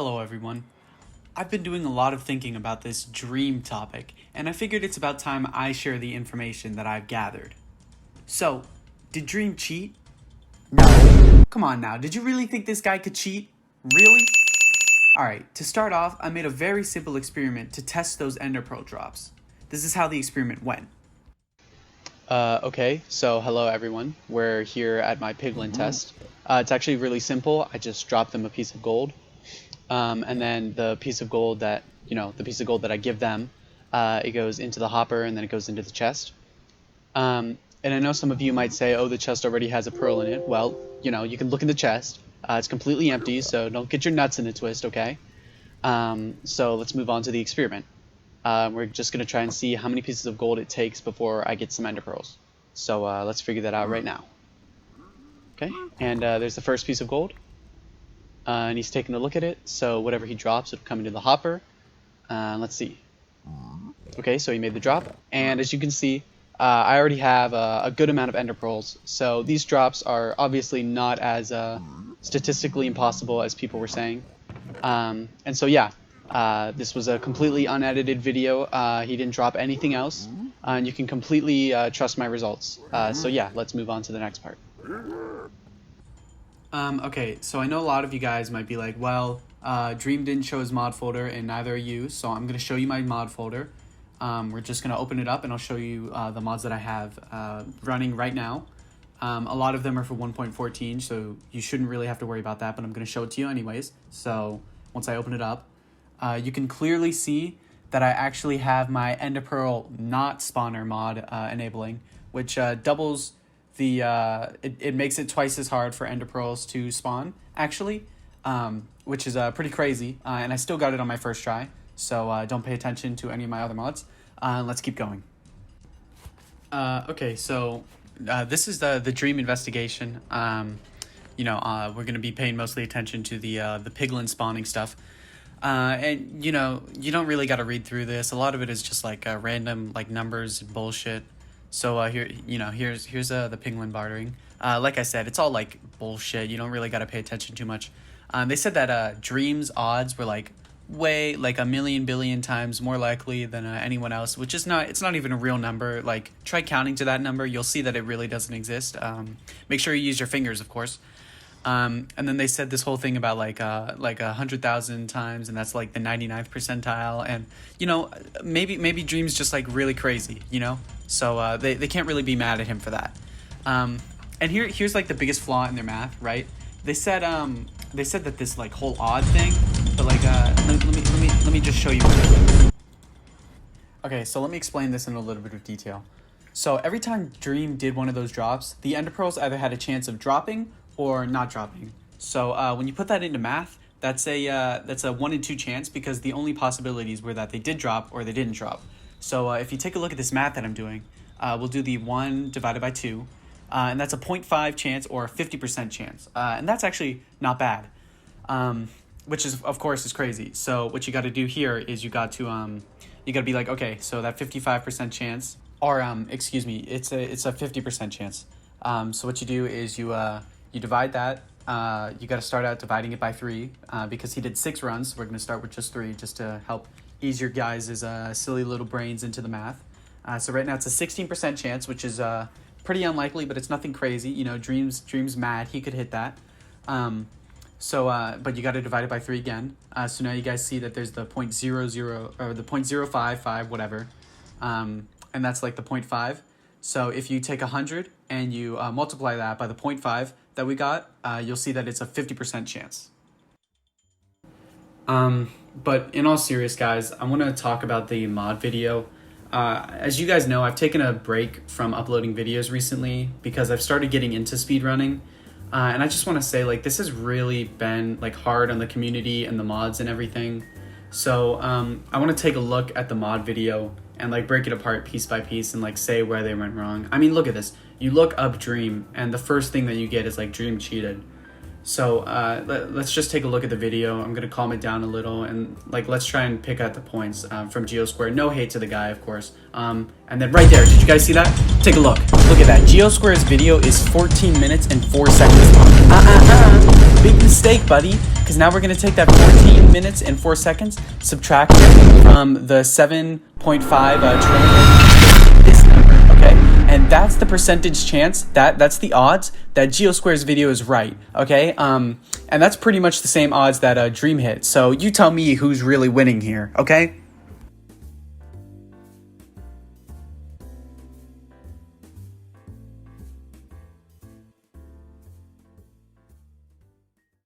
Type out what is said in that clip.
Hello everyone. I've been doing a lot of thinking about this dream topic, and I figured it's about time I share the information that I've gathered. So, did Dream cheat? No. Come on now, did you really think this guy could cheat? Really? Alright, to start off, I made a very simple experiment to test those ender pearl drops. This is how the experiment went. Okay, so hello everyone. We're here at my Piglin Test. It's actually really simple. I just drop them a piece of gold. And then the piece of gold that, I give them, it goes into the hopper and then it goes into the chest. And I know some of you might say, oh, the chest already has a pearl in it. Well, you can look in the chest. It's completely empty, so don't get your nuts in a twist, okay? So let's move on to the experiment. We're just going to try and see how many pieces of gold it takes before I get some ender pearls. So let's figure that out right now. Okay, and there's the first piece of gold. And he's taking a look at it, so whatever he drops, it'll come into the hopper. Let's see. Okay, so he made the drop, and as you can see, I already have a good amount of ender pearls. So these drops are obviously not as statistically impossible as people were saying. And so yeah. This was a completely unedited video. He didn't drop anything else, and you can completely trust my results. So yeah, let's move on to the next part. Okay, so I know a lot of you guys might be like, well, Dream didn't show his mod folder and neither are you, so I'm going to show you my mod folder. We're just going to open it up and I'll show you the mods that I have running right now. A lot of them are for 1.14, so you shouldn't really have to worry about that, but I'm going to show it to you anyways. So once I open it up, you can clearly see that I actually have my ender pearl not spawner mod enabling, which doubles the it makes it twice as hard for ender pearls to spawn actually, which is pretty crazy, and I still got it on my first try, so don't pay attention to any of my other mods. Let's keep going. Okay, so this is the dream investigation. We're going to be paying mostly attention to the piglin spawning stuff. And you don't really got to read through this. A lot of it is just like random like numbers and bullshit. So here's the piglin bartering. Like I said, it's all like bullshit. You don't really got to pay attention too much. They said that Dream's odds were like way like a million billion times more likely than anyone else, which is it's not even a real number. Like try counting to that number, you'll see that it really doesn't exist. Make sure you use your fingers, of course. And then they said this whole thing about like 100,000 times, and that's like the 99th percentile. And maybe Dream's just like really crazy, so they can't really be mad at him for that. And here's like the biggest flaw in their math, right? They said that this like whole odd thing, but like let me just show you. Okay, so let me explain this in a little bit of detail. So every time Dream did one of those drops, the ender pearls either had a chance of dropping or not dropping. So when you put that into math, that's a 1 in 2 chance, because the only possibilities were that they did drop or they didn't drop. So if you take a look at this math that I'm doing, we'll do the 1 divided by 2, and that's a 0.5 chance or a 50% chance, and that's actually not bad, which is of course is crazy. So what you got to do here is you got to be like, okay, so that 55% chance, or excuse me, it's a 50% chance. So what you do is you divide that. You got to start out dividing it by 3 because he did 6 runs. So we're going to start with just 3 just to help ease your guys' silly little brains into the math. So right now it's a 16% chance, which is pretty unlikely, but it's nothing crazy. Dream's mad. He could hit that. But you got to divide it by 3 again. So now you guys see that there's the 0.00 or the 0.055 whatever, and that's like the 0.5. So if you take 100 and you multiply that by the 0.5 that we got, you'll see that it's a 50% chance. But in all serious, guys, I want to talk about the mod video. As you guys know, I've taken a break from uploading videos recently because I've started getting into speedrunning. And I just want to say, like, this has really been like hard on the community and the mods and everything. So I want to take a look at the mod video and like break it apart piece by piece and like say where they went wrong. I mean, look at this. You look up Dream and the first thing that you get is like Dream cheated. So let's just take a look at the video. I'm gonna calm it down a little and like let's try and pick out the points from Geosquare. No hate to the guy, of course. And then right there, did you guys see that? Take a look. Look at that. Geosquare's video is 14 minutes and 4 seconds long. Big mistake, buddy, because now we're going to take that 14 minutes and 4 seconds, subtract it from the 7.5 trillion, this number, okay? And that's the percentage chance, that's the odds that GeoSquare's video is right, okay? And that's pretty much the same odds that Dream hit. So you tell me who's really winning here, okay?